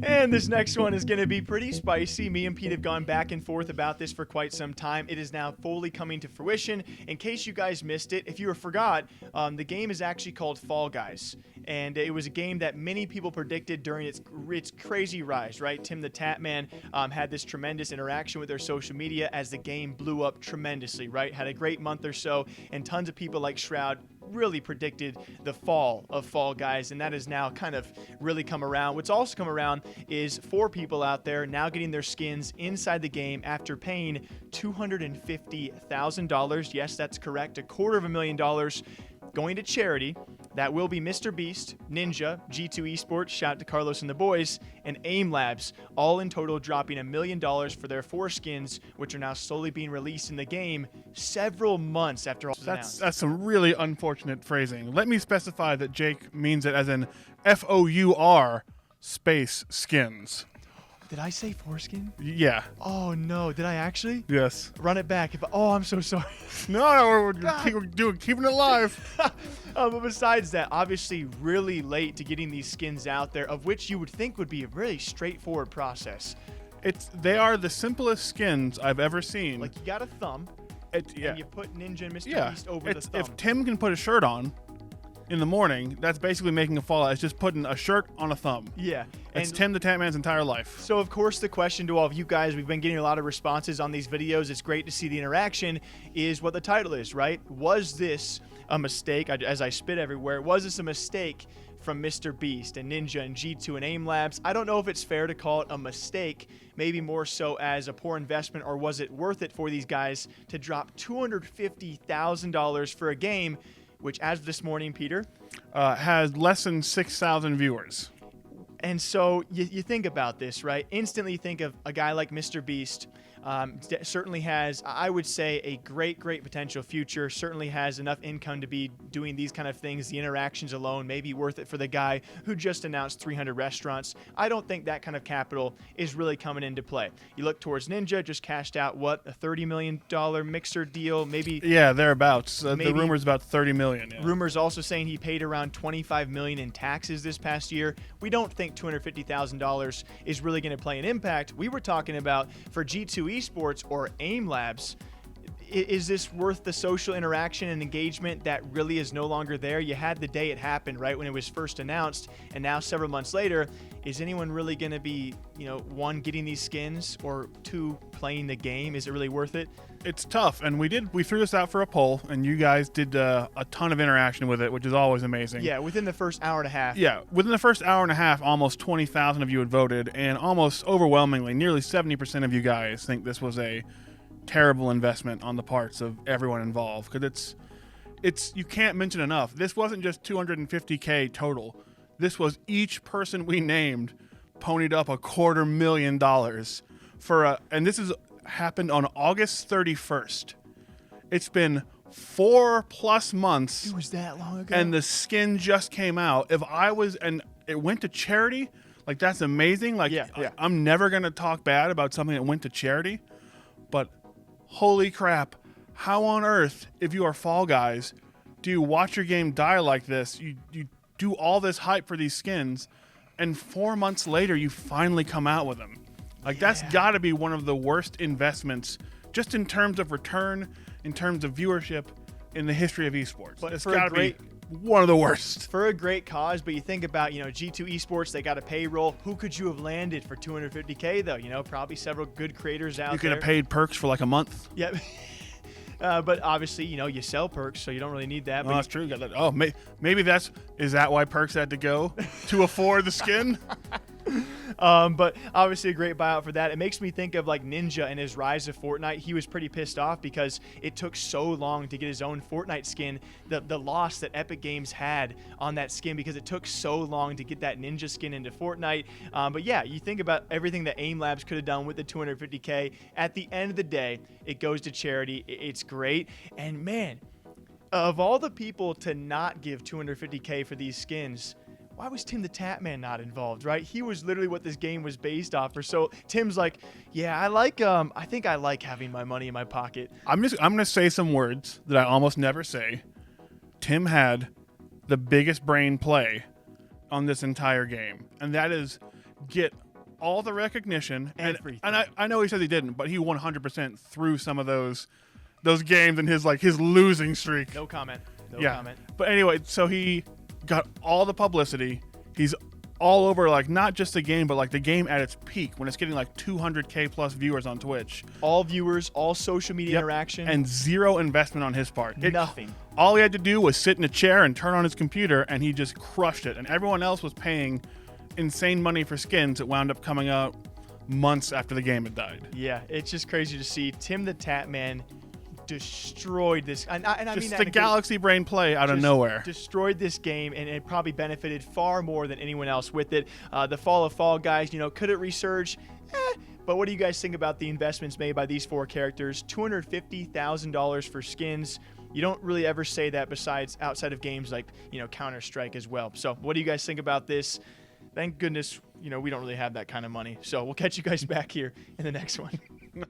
And this next one is going to be pretty spicy. Me and Pete have gone back and forth about this for quite some time. It is now fully coming to fruition. In case you guys missed it, if you forgot, the game is actually called Fall Guys. And it was a game that many people predicted during its crazy rise, right? Tim the Tatman had this tremendous interaction with their social media as the game blew up tremendously, right? Had a great month or so, and tons of people like Shroud really predicted the fall of Fall Guys, and that has now kind of really come around. What's also come around is 4 people out there now getting their skins inside the game after paying $250,000. Yes, that's correct. $250,000 going to charity. That will be Mr. Beast, Ninja, G2 Esports, shout out to Carlos and the boys, and AIM Labs, all in total dropping $1 million for their 4 skins, which are now slowly being released in the game several months after all was announced. That's some really unfortunate phrasing. Let me specify that Jake means it as in FOUR space skins. Did I say foreskin? Yeah. Oh no, did I actually? Yes. Run it back. I'm so sorry. No, we're keeping it alive. But besides that, obviously really late to getting these skins out there, of which you would think would be a really straightforward process. They are the simplest skins I've ever seen. Like, you got a thumb, and you put Ninja and Mr. Beast over the thumb. If Tim can put a shirt on in the morning, that's basically making a Fallout. It's just putting a shirt on a thumb. Yeah. It's Tim the Tatman's entire life. So, of course, the question to all of you guys, we've been getting a lot of responses on these videos. It's great to see the interaction, is what the title is, right? Was this a mistake? As I spit everywhere, was this a mistake from Mr. Beast and Ninja and G2 and AIM Labs? I don't know if it's fair to call it a mistake, maybe more so as a poor investment, or was it worth it for these guys to drop $250,000 for a game which, as of this morning, Peter, has less than 6,000 viewers. And so you think about this, right? Instantly think of a guy like Mr. Beast. Certainly has, I would say, a great potential future. Certainly has enough income to be doing these kind of things. The interactions alone may be worth it for the guy who just announced 300 restaurants. I don't think that kind of capital is really coming into play. You look towards Ninja, just cashed out, a $30 million mixer deal, maybe. Yeah, thereabouts. The rumor's about $30 million. Yeah. Rumors also saying he paid around $25 million in taxes this past year. We don't think $250,000 is really going to play an impact. We were talking about for G2 Esports or AIM Labs, is this worth the social interaction and engagement that really is no longer there? You had the day it happened, right, when it was first announced, and now several months later, is anyone really going to be, 1, getting these skins, or 2, playing the game? Is it really worth it? It's tough, and we threw this out for a poll, and you guys did a ton of interaction with it, which is always amazing. Yeah, within the first hour and a half. Yeah, within the first hour and a half, almost 20,000 of you had voted, and almost overwhelmingly, nearly 70% of you guys think this was a terrible investment on the parts of everyone involved, because it's you can't mention enough. This wasn't just $250K total. This was each person we named ponied up $250,000 for and this is happened on August 31st. It's been 4+ months. It was that long ago. And the skin just came out. And it went to charity, like, that's amazing. Like, yeah. I'm never going to talk bad about something that went to charity, but holy crap, how on earth, if you are Fall Guys, do you watch your game die like this? You do all this hype for these skins, and 4 months later, you finally come out with them. Like, that's got to be one of the worst investments, just in terms of return, in terms of viewership, in the history of esports. But it's got to be one of the worst. For a great cause, but you think about, G2 Esports, they got a payroll. Who could you have landed for $250K, though? Probably several good creators out there. You could have paid perks for like a month. Yep. But obviously, you sell perks, so you don't really need that. No, that's true. Oh, maybe is that why perks had to go to afford the skin? But obviously a great buyout for that. It makes me think of like Ninja and his rise of Fortnite. He was pretty pissed off because it took so long to get his own Fortnite skin. The loss that Epic Games had on that skin because it took so long to get that Ninja skin into Fortnite. But yeah, you think about everything that AIM Labs could have done with the $250K. At the end of the day, it goes to charity. It's great. And man, of all the people to not give $250K for these skins, why was Tim the Tatman not involved, right? He was literally what this game was based off of. So Tim's like, yeah, I think I like having my money in my pocket. I'm going to say some words that I almost never say. Tim had the biggest brain play on this entire game, and that is get all the recognition. Everything. And I know he says he didn't, but he 100% threw some of those games in his losing streak. No comment. No Yeah. comment. But anyway, so he got all the publicity. He's all over, like, not just the game, but like the game at its peak when it's getting like 200K plus viewers on Twitch. All viewers, all social media interaction. And zero investment on his part. Nothing. All he had to do was sit in a chair and turn on his computer, and he just crushed it. And everyone else was paying insane money for skins that wound up coming out months after the game had died. Yeah, it's just crazy to see Tim the Tap Man destroyed this. And I Just mean that the in a good- Galaxy Brain play out of just nowhere. destroyed this game, and it probably benefited far more than anyone else with it. The fall of Fall Guys, could it resurge? But what do you guys think about the investments made by these 4 characters? $250,000 for skins. You don't really ever say that besides outside of games like, Counter-Strike as well. So what do you guys think about this? Thank goodness, we don't really have that kind of money. So we'll catch you guys back here in the next one. Nice.